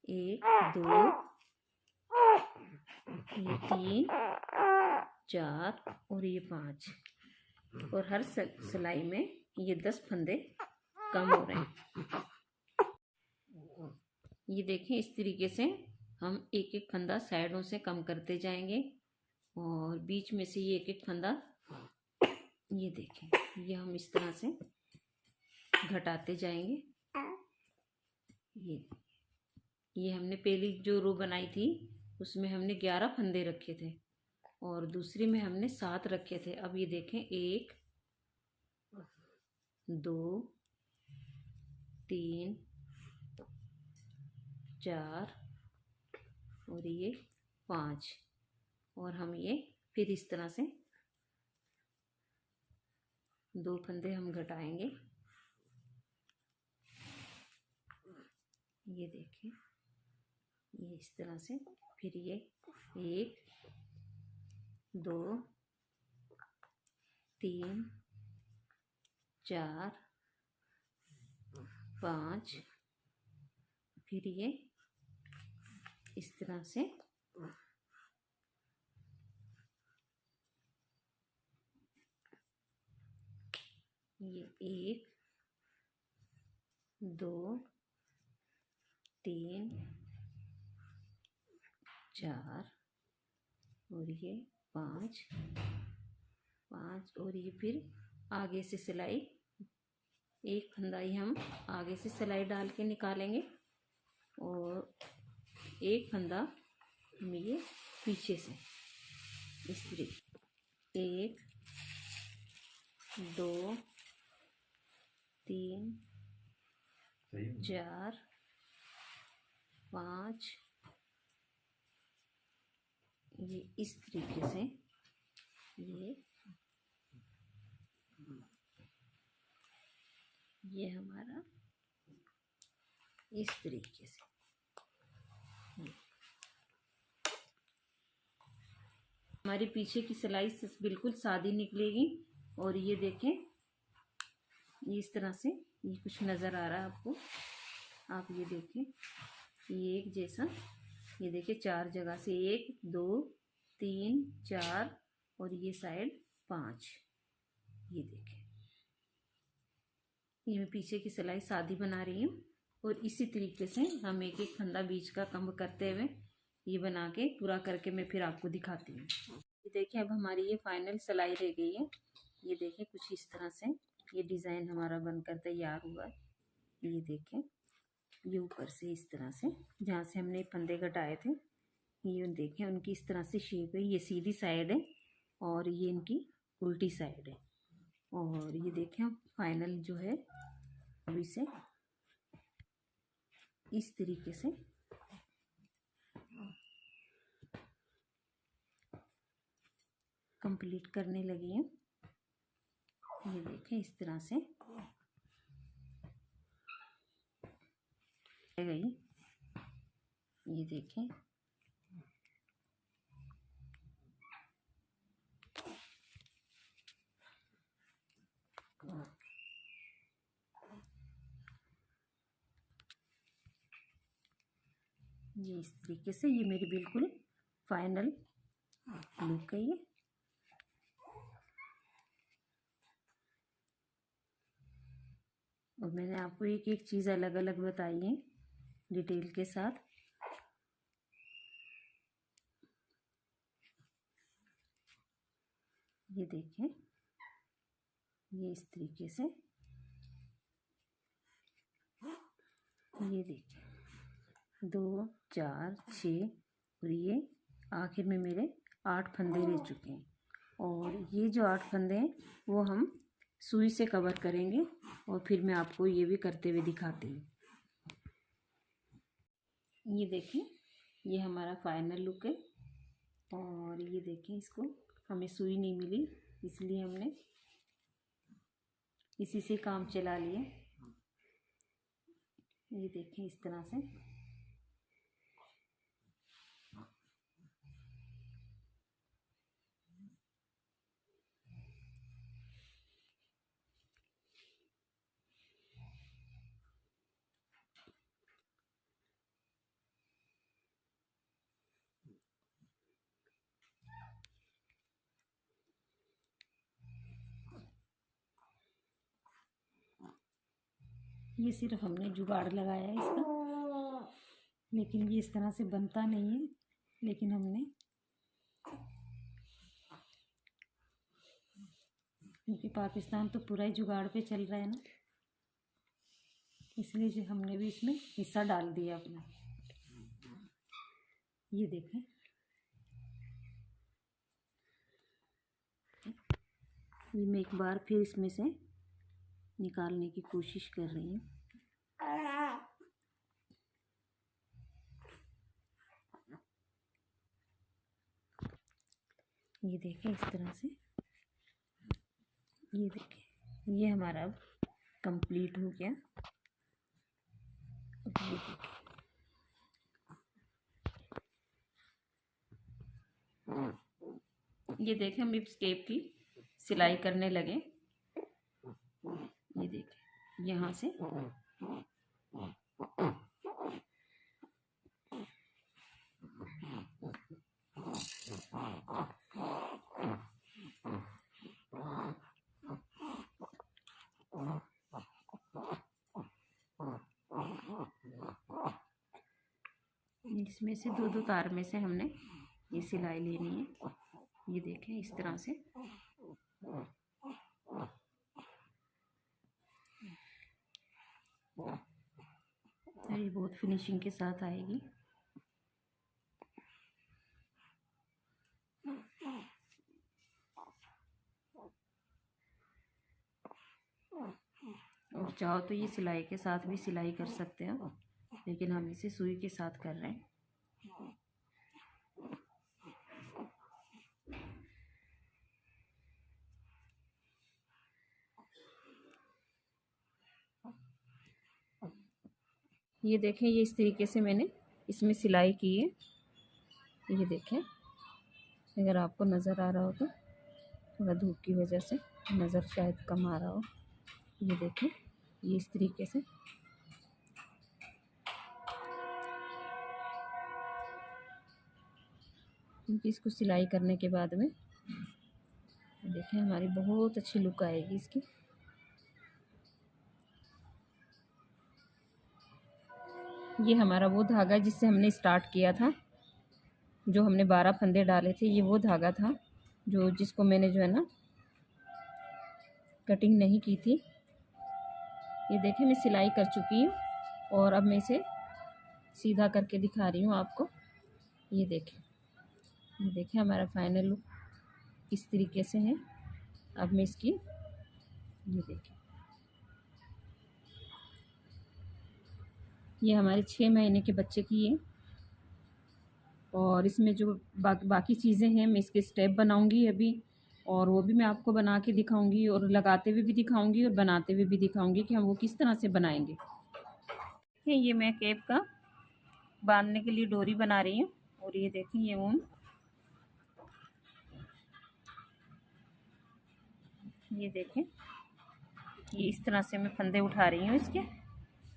1 2 ये 3 4 और ये 5 और हर सिलाई में ये 10 फंदे कम हो रहे हैं। ये देखिए इस तरीके से हम एक एक फंदा साइडों से कम करते जाएंगे और बीच में से ये एक एक फंदा, ये देखें ये हम इस तरह से घटाते जाएंगे। ये हमने पहली जो रो बनाई थी उसमें हमने 11 फंदे रखे थे और दूसरी में हमने 7 रखे थे। अब ये देखें 1 2 3 4 और ये 5 और हम ये फिर इस तरह से 2 फंदे हम घटाएंगे। ये देखिए ये इस तरह से फिर ये 1 2 3 4 5 फिर ये इस तरह से ये 1 2 3 4 और ये 5 और ये फिर आगे से सिलाई एक फंदा ही हम आगे से सिलाई डाल के निकालेंगे और एक फंदा हम ये पीछे से इस तरीके 1 2 3 4 5 ये इस तरीके से ये हमारा इस तरीके से हमारी पीछे की सिलाई बिल्कुल सादी निकलेगी। और ये देखें ये इस तरह से ये कुछ नज़र आ रहा है आपको, आप ये देखें ये एक जैसा, ये देखिए 4 जगह से 1 2 3 4 और ये साइड 5, ये देखें ये मैं पीछे की सिलाई सादी बना रही हूँ। और इसी तरीके से हम एक एक फंदा बीच का कम करते हुए ये बना के पूरा करके मैं फिर आपको दिखाती हूँ। ये देखिए अब हमारी ये फाइनल सिलाई रह गई है। ये देखिए कुछ इस तरह से ये डिज़ाइन हमारा बनकर तैयार हुआ है। ये देखें ये ऊपर से इस तरह से जहाँ से हमने फंदे घटाए थे ये देखें उनकी इस तरह से शेप है। ये सीधी साइड है और ये इनकी उल्टी साइड है। और ये देखें फाइनल जो है अभी से इस तरीके से कंप्लीट करने लगी हैं। ये देखें इस तरह से गई, ये देखें ये इस तरीके से ये मेरी बिल्कुल फाइनल लुक है। ये और मैंने आपको एक एक चीज़ अलग अलग बताई है डिटेल के साथ। ये देखें ये इस तरीके से ये देखिए 2 4 6 और ये आखिर में मेरे 8 फंदे रह चुके हैं। और ये जो 8 फंदे हैं वो हम सुई से कवर करेंगे और फिर मैं आपको ये भी करते हुए दिखाती हूँ। ये देखें ये हमारा फाइनल लुक है। और ये देखें, इसको हमें सुई नहीं मिली, इसलिए हमने इसी से काम चला लिया। ये देखें इस तरह से। ये सिर्फ हमने जुगाड़ लगाया है इसका, लेकिन ये इस तरह से बनता नहीं है। लेकिन हमने, क्योंकि पाकिस्तान तो पूरा ही जुगाड़ पे चल रहा है ना, इसलिए जो हमने भी इसमें हिस्सा डाल दिया अपना। ये देखें, ये मैं एक बार फिर इसमें से निकालने की कोशिश कर रही हूँ। ये देखें इस तरह से। ये देखें, ये हमारा अब कंप्लीट हो गया। अब ये देखें, ये देखें हम स्केप की सिलाई करने लगे। ये देखें, यहाँ से इसमें से दो तार में से हमने ये सिलाई लेनी है। ये देखें इस तरह से। ये बहुत फिनिशिंग के साथ आएगी। और चाहो तो ये सिलाई के साथ भी सिलाई कर सकते हो, लेकिन हम इसे सुई के साथ कर रहे हैं। ये देखें, ये इस तरीके से मैंने इसमें सिलाई की है। ये देखें, अगर आपको नज़र आ रहा हो तो, थोड़ा धूप की वजह से नज़र शायद कम आ रहा हो। ये देखें, ये इस तरीके से। क्योंकि इसको सिलाई करने के बाद में देखें हमारी बहुत अच्छी लुक आएगी इसकी। ये हमारा वो धागा जिससे हमने स्टार्ट किया था, जो हमने 12 फंदे डाले थे, ये वो धागा था जिसको मैंने जो है ना कटिंग नहीं की थी। ये देखें, मैं सिलाई कर चुकी हूँ और अब मैं इसे सीधा करके दिखा रही हूँ आपको। ये देखें हमारा फाइनल लुक इस तरीके से है। अब मैं इसकी, ये देखें, ये हमारे 6 महीने के बच्चे की है। और इसमें जो बाकी चीज़ें हैं, मैं इसके स्टेप बनाऊंगी अभी, और वो भी मैं आपको बना के दिखाऊंगी, और लगाते हुए भी दिखाऊंगी और बनाते हुए भी दिखाऊंगी कि हम वो किस तरह से बनाएंगे। ये मैं कैप का बांधने के लिए डोरी बना रही हूँ। और ये देखें, ये ऊन, ये देखें, ये इस तरह से मैं फंदे उठा रही हूँ इसके।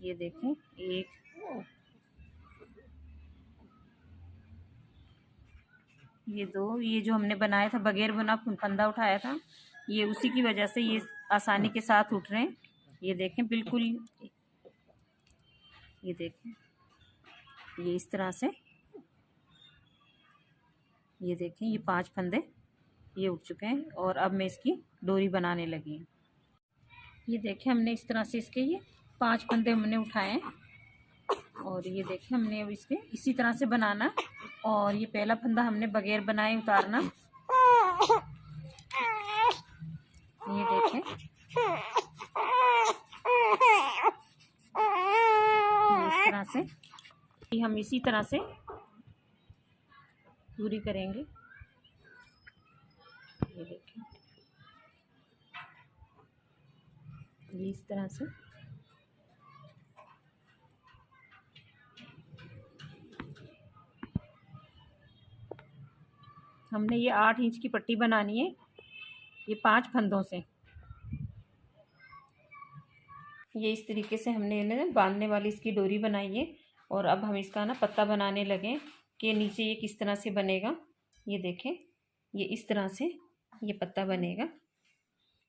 ये देखें, एक, ये दो, ये जो हमने बनाया था बगैर बुना फंदा उठाया था, ये उसी की वजह से ये आसानी के साथ उठ रहे हैं। ये देखें, बिल्कुल, ये देखें, ये इस तरह से। ये देखें, ये 5 फंदे ये उठ चुके हैं। और अब मैं इसकी डोरी बनाने लगी हूँ। ये देखें, हमने इस तरह से इसके ये 5 फंदे हमने उठाए हैं। और ये देखें, हमने अब इसके इसी तरह से बनाना। और ये पहला फंदा हमने बगैर बनाए उतारना। ये देखें, इस तरह से हम इसी तरह से पूरी करेंगे। ये देखिए, ये इस तरह से हमने ये 8 इंच की पट्टी बनानी है, ये 5 फंदों से। ये इस तरीके से हमने इन्हें बांधने वाली इसकी डोरी बनाई है। और अब हम इसका ना पत्ता बनाने लगे कि नीचे ये किस तरह से बनेगा। ये देखें, ये इस तरह से ये पत्ता बनेगा।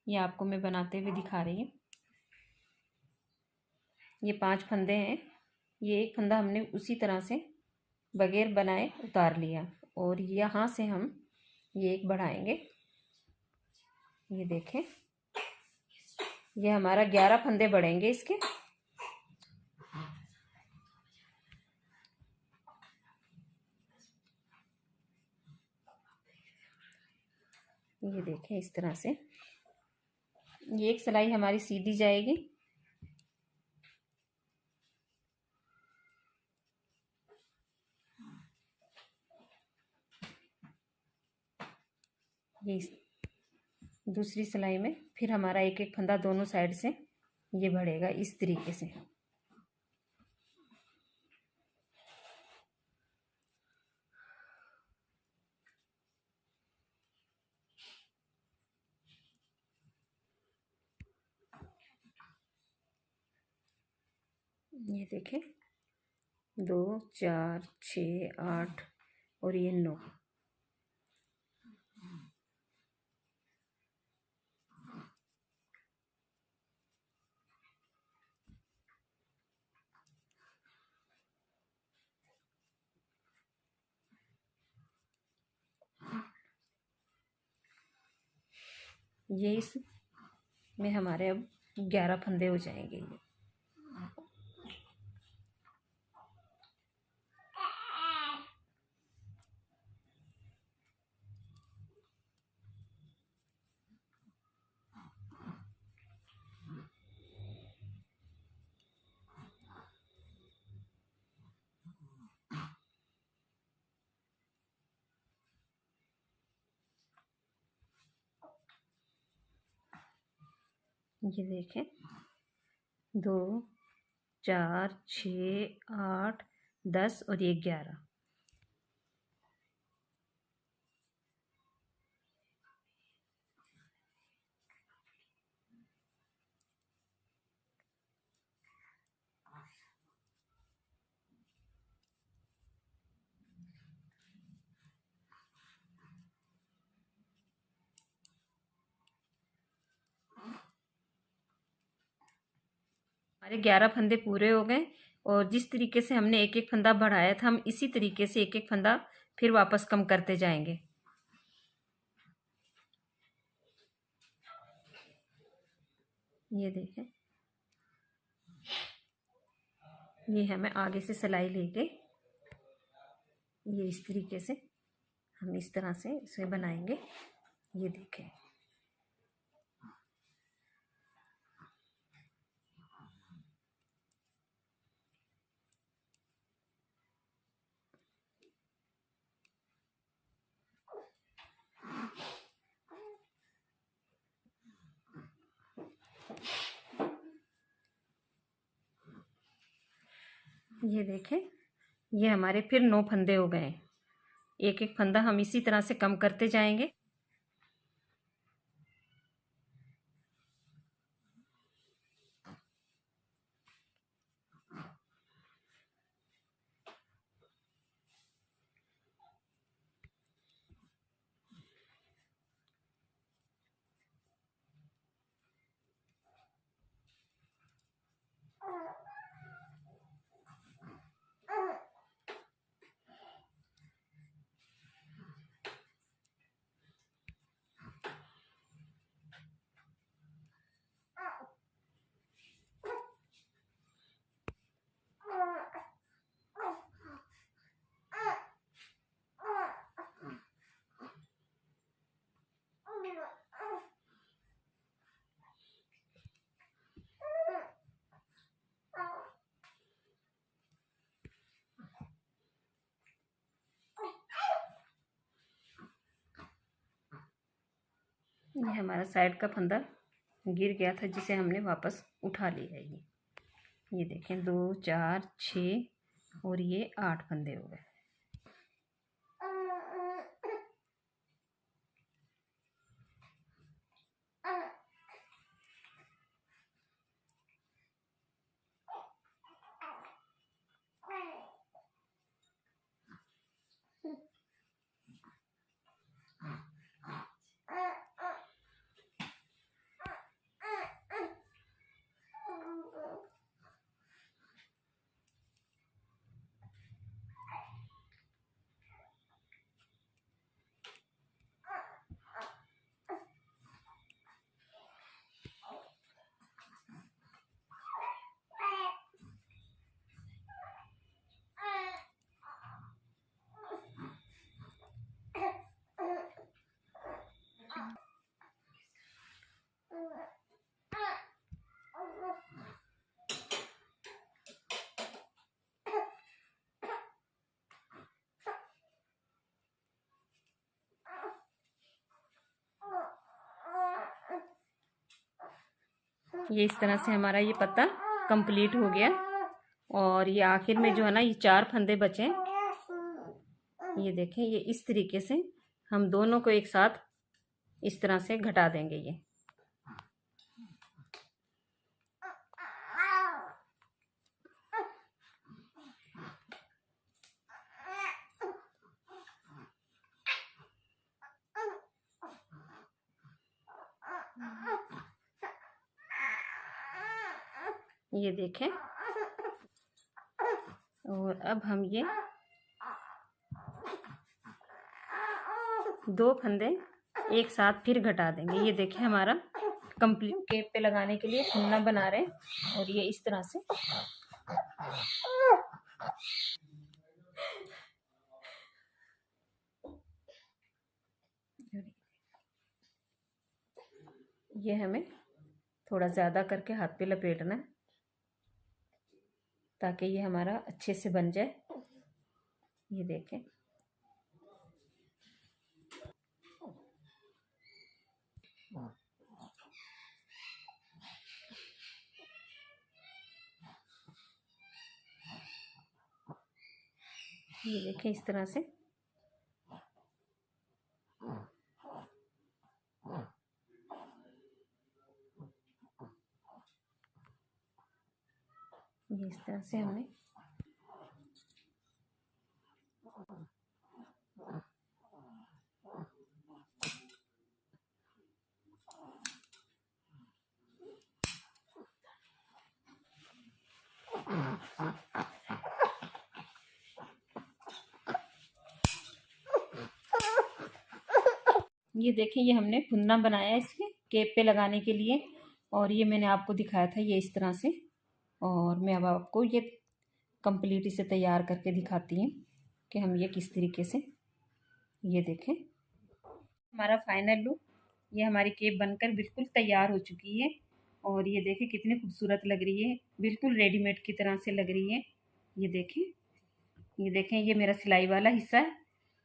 ये आपको मैं बनाते हुए दिखा रही हूँ। ये 5 फंदे हैं, ये एक फंदा हमने उसी तरह से बगैर बनाए उतार लिया और यहाँ से हम ये एक बढ़ाएंगे। ये देखें, ये हमारा 11 फंदे बढ़ेंगे इसके। ये देखें, इस तरह से ये एक सिलाई हमारी सीधी जाएगी। ये दूसरी सिलाई में फिर हमारा एक एक फंदा दोनों साइड से ये बढ़ेगा इस तरीके से। ये देखें, 2 4 6 8 और ये 9। ये इस में हमारे अब 11 फंदे हो जाएंगे। ये देखें, 2 4 6 8 10 और ये 11। हमारे 11 फंदे पूरे हो गए और जिस तरीके से हमने एक एक फंदा बढ़ाया था, हम इसी तरीके से एक एक फंदा फिर वापस कम करते जाएंगे। ये देखें, ये हमें आगे से सिलाई लेके ये इस तरीके से हम इस तरह से इसे बनाएंगे। ये देखें, ये देखें, ये हमारे फिर 9 फंदे हो गए। एक एक फंदा हम इसी तरह से कम करते जाएंगे। ये हमारा साइड का फंदा गिर गया था जिसे हमने वापस उठा लिया है। ये देखें 2 4 6 और ये 8 फंदे हो गए। ये इस तरह से हमारा ये पत्ता कंप्लीट हो गया। और ये आखिर में जो है ना, ये 4 फंदे बचे। ये देखें, ये इस तरीके से हम दोनों को एक साथ इस तरह से घटा देंगे। ये देखें, और अब हम ये 2 फंदे एक साथ फिर घटा देंगे। ये देखें, हमारा कंप्लीट केप पे लगाने के लिए फुन्ना बना रहे हैं। और ये इस तरह से ये हमें थोड़ा ज़्यादा करके हाथ पे लपेटना है ताकि ये हमारा अच्छे से बन जाए। ये देखें, ये देखें इस तरह से। ये इस तरह से हमने ये देखें, ये हमने फुन्ना बनाया इसके केप पे लगाने के लिए। और ये मैंने आपको दिखाया था ये इस तरह से। और मैं अब आपको ये कंप्लीट इसे तैयार करके दिखाती हूँ कि हम ये किस तरीके से। ये देखें, हमारा फाइनल लुक, ये हमारी केप बनकर बिल्कुल तैयार हो चुकी है। और ये देखें कितनी खूबसूरत लग रही है, बिल्कुल रेडीमेड की तरह से लग रही है। ये देखें, ये देखें, ये मेरा सिलाई वाला हिस्सा है।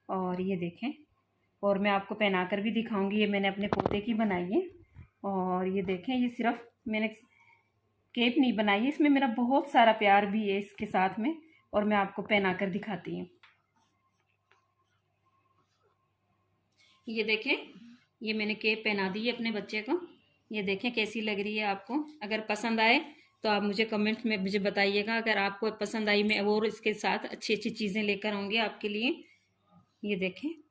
और ये देखें, और मैं आपको पहना कर भी दिखाऊंगी। ये मैंने अपने पोते की बनाई है। और ये देखें, ये सिर्फ मैंने केप नहीं बनाई है, इसमें मेरा बहुत सारा प्यार भी है इसके साथ में। और मैं आपको पहना कर दिखाती हूँ। ये देखें, ये मैंने केप पहना दी है अपने बच्चे को। ये देखें कैसी लग रही है आपको। अगर पसंद आए तो आप मुझे कमेंट में मुझे बताइएगा। अगर आपको पसंद आई, मैं और इसके साथ अच्छी अच्छी चीज़ें लेकर आऊँगी आपके लिए। ये देखें।